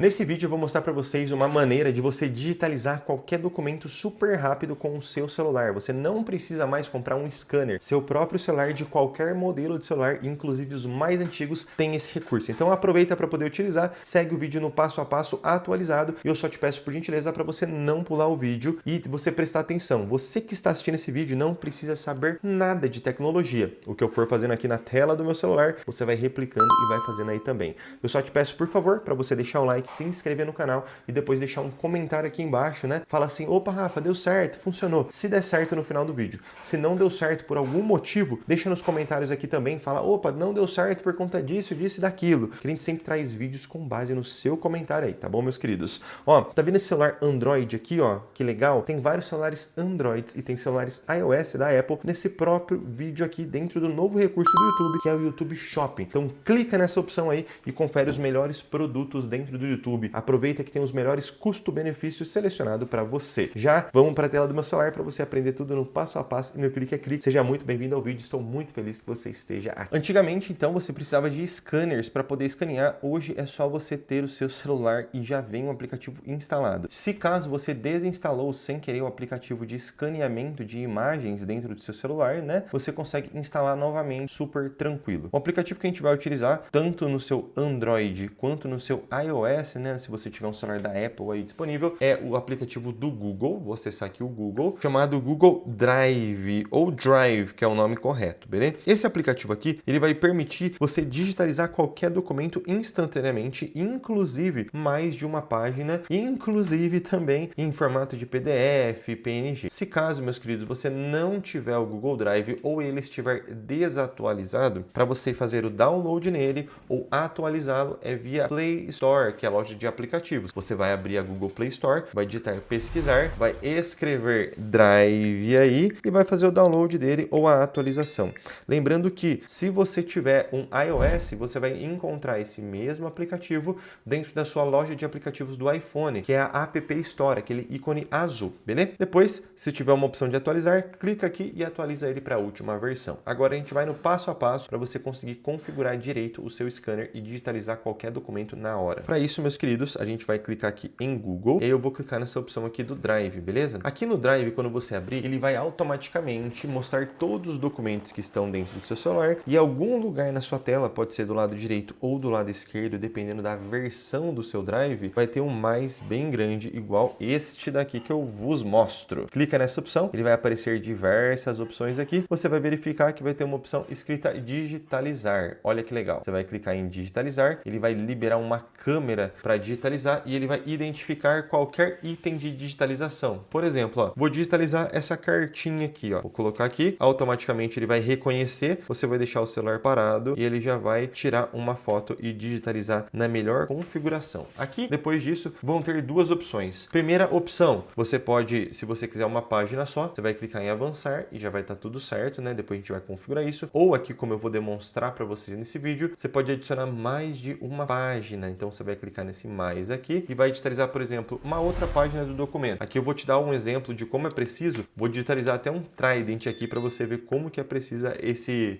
Nesse vídeo eu vou mostrar para vocês uma maneira de você digitalizar qualquer documento super rápido com o seu celular. Você não precisa mais comprar um scanner. Seu próprio celular de qualquer modelo de celular, inclusive os mais antigos, tem esse recurso. Então aproveita para poder utilizar, segue o vídeo no passo a passo atualizado e eu só te peço por gentileza para você não pular o vídeo e você prestar atenção. Você que está assistindo esse vídeo não precisa saber nada de tecnologia. O que eu for fazendo aqui na tela do meu celular, você vai replicando e vai fazendo aí também. Eu só te peço, por favor, para você deixar o like, se inscrever no canal e depois deixar um comentário aqui embaixo, né? Fala assim, opa Rafa, deu certo, funcionou. Se der certo no final do vídeo. Se não deu certo por algum motivo, deixa nos comentários aqui também, fala, opa, não deu certo por conta disso, disso e daquilo. Que a gente sempre traz vídeos com base no seu comentário aí, tá bom, meus queridos? Ó, tá vendo esse celular Android aqui, ó? Que legal. Tem vários celulares Androids e tem celulares iOS da Apple nesse próprio vídeo aqui dentro do novo recurso do YouTube, que é o YouTube Shopping. Então clica nessa opção aí e confere os melhores produtos dentro do YouTube. Aproveita que tem os melhores custo-benefício selecionado para você. Já vamos para a tela do meu celular para você aprender tudo no passo a passo e no clique a clique. Seja muito bem-vindo ao vídeo, estou muito feliz que você esteja aqui. Antigamente, então, você precisava de scanners para poder escanear. Hoje é só você ter o seu celular e já vem um aplicativo instalado. Se caso você desinstalou sem querer o aplicativo de escaneamento de imagens dentro do seu celular, né, você consegue instalar novamente super tranquilo. O aplicativo que a gente vai utilizar tanto no seu Android quanto no seu iOS, né, se você tiver um celular da Apple aí disponível, é o aplicativo do Google. Vou acessar aqui o Google, chamado Google Drive ou Drive, que é o nome correto, beleza? Esse aplicativo aqui, ele vai permitir você digitalizar qualquer documento instantaneamente, inclusive mais de uma página, inclusive também em formato de PDF, PNG. Se caso, meus queridos, você não tiver o Google Drive ou ele estiver desatualizado, para você fazer o download nele ou atualizá-lo é via Play Store, que é a loja de aplicativos. Você vai abrir a Google Play Store, vai digitar pesquisar, vai escrever Drive aí e vai fazer o download dele ou a atualização. Lembrando que se você tiver um iOS, você vai encontrar esse mesmo aplicativo dentro da sua loja de aplicativos do iPhone, que é a App Store, aquele ícone azul, beleza? Depois, se tiver uma opção de atualizar, clica aqui e atualiza ele para a última versão. Agora a gente vai no passo a passo para você conseguir configurar direito o seu scanner e digitalizar qualquer documento na hora. Para isso, meus queridos, a gente vai clicar aqui em Google e eu vou clicar nessa opção aqui do Drive, beleza? Aqui no Drive, quando você abrir, ele vai automaticamente mostrar todos os documentos que estão dentro do seu celular e algum lugar na sua tela, pode ser do lado direito ou do lado esquerdo, dependendo da versão do seu Drive, vai ter um mais bem grande igual este daqui que eu vos mostro. Clica nessa opção, ele vai aparecer diversas opções aqui, você vai verificar que vai ter uma opção escrita digitalizar. Olha que legal. Você vai clicar em digitalizar, ele vai liberar uma câmera para digitalizar e ele vai identificar qualquer item de digitalização. Por exemplo, ó, vou digitalizar essa cartinha aqui, ó. Vou colocar aqui, automaticamente ele vai reconhecer, você vai deixar o celular parado e ele já vai tirar uma foto e digitalizar na melhor configuração. Aqui, depois disso, vão ter duas opções. Primeira opção, você pode, se você quiser uma página só, você vai clicar em avançar e já vai estar tudo certo, né? Depois a gente vai configurar isso. Ou aqui, como eu vou demonstrar para vocês nesse vídeo, você pode adicionar mais de uma página. Então você vai clicar nesse mais aqui e vai digitalizar, por exemplo, uma outra página do documento. Aqui eu vou te dar um exemplo de como é preciso. Vou digitalizar até um trident aqui para você ver como que é precisa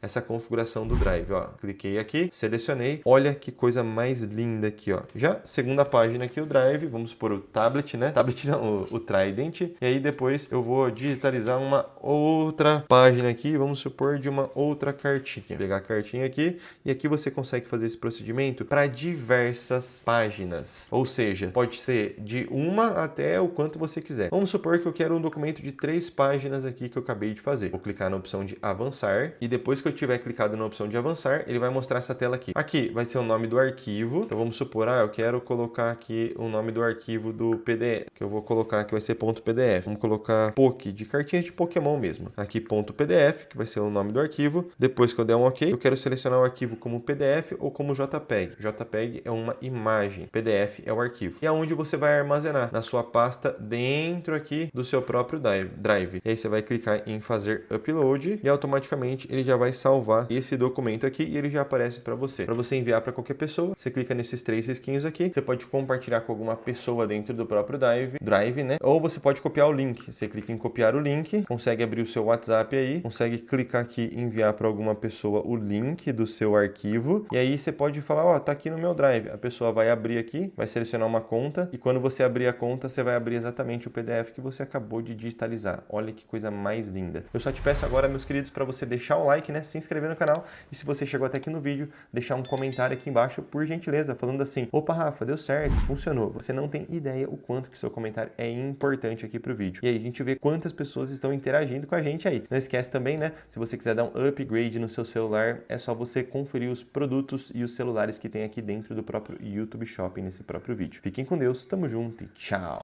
essa configuração do Drive, ó. Cliquei aqui, selecionei. Olha que coisa mais linda aqui, ó. Já segunda página aqui o Drive, vamos por o tablet, né? Tablet não, o trident. E aí depois eu vou digitalizar uma outra página aqui, vamos supor de uma outra cartinha. Vou pegar a cartinha aqui e aqui você consegue fazer esse procedimento para diversas páginas. Ou seja, pode ser de uma até o quanto você quiser. Vamos supor que eu quero um documento de 3 páginas aqui que eu acabei de fazer. Vou clicar na opção de avançar e depois que eu tiver clicado na opção de avançar, ele vai mostrar essa tela aqui. Aqui vai ser o nome do arquivo. Então vamos supor, eu quero colocar aqui o nome do arquivo do PDF, que eu vou colocar que vai ser .pdf. Vamos colocar POC, de cartinhas de Pokémon mesmo. Aqui .pdf, que vai ser o nome do arquivo. Depois que eu der um OK, eu quero selecionar o arquivo como PDF ou como JPEG. JPEG é uma imagem, PDF é o arquivo. E aonde você vai armazenar? Na sua pasta dentro aqui do seu próprio Drive. E aí você vai clicar em fazer upload e automaticamente ele já vai salvar esse documento aqui e ele já aparece para você. Para você enviar para qualquer pessoa, você clica nesses 3 risquinhos aqui. Você pode compartilhar com alguma pessoa dentro do próprio Drive, né? Ou você pode copiar o link. Você clica em copiar o link, consegue abrir o seu WhatsApp aí, consegue clicar aqui e enviar para alguma pessoa o link do seu arquivo. E aí você pode falar, ó, tá aqui no meu Drive. A pessoa vai abrir abrir aqui, vai selecionar uma conta e quando você abrir a conta, você vai abrir exatamente o PDF que você acabou de digitalizar. Olha que coisa mais linda. Eu só te peço agora, meus queridos, para você deixar o like, né? Se inscrever no canal e se você chegou até aqui no vídeo, deixar um comentário aqui embaixo, por gentileza, falando assim: opa, Rafa, deu certo, funcionou. Você não tem ideia o quanto que seu comentário é importante aqui pro vídeo. E aí a gente vê quantas pessoas estão interagindo com a gente aí. Não esquece também, né? Se você quiser dar um upgrade no seu celular, é só você conferir os produtos e os celulares que tem aqui dentro do próprio YouTube Shopping nesse próprio vídeo. Fiquem com Deus, tamo junto e tchau!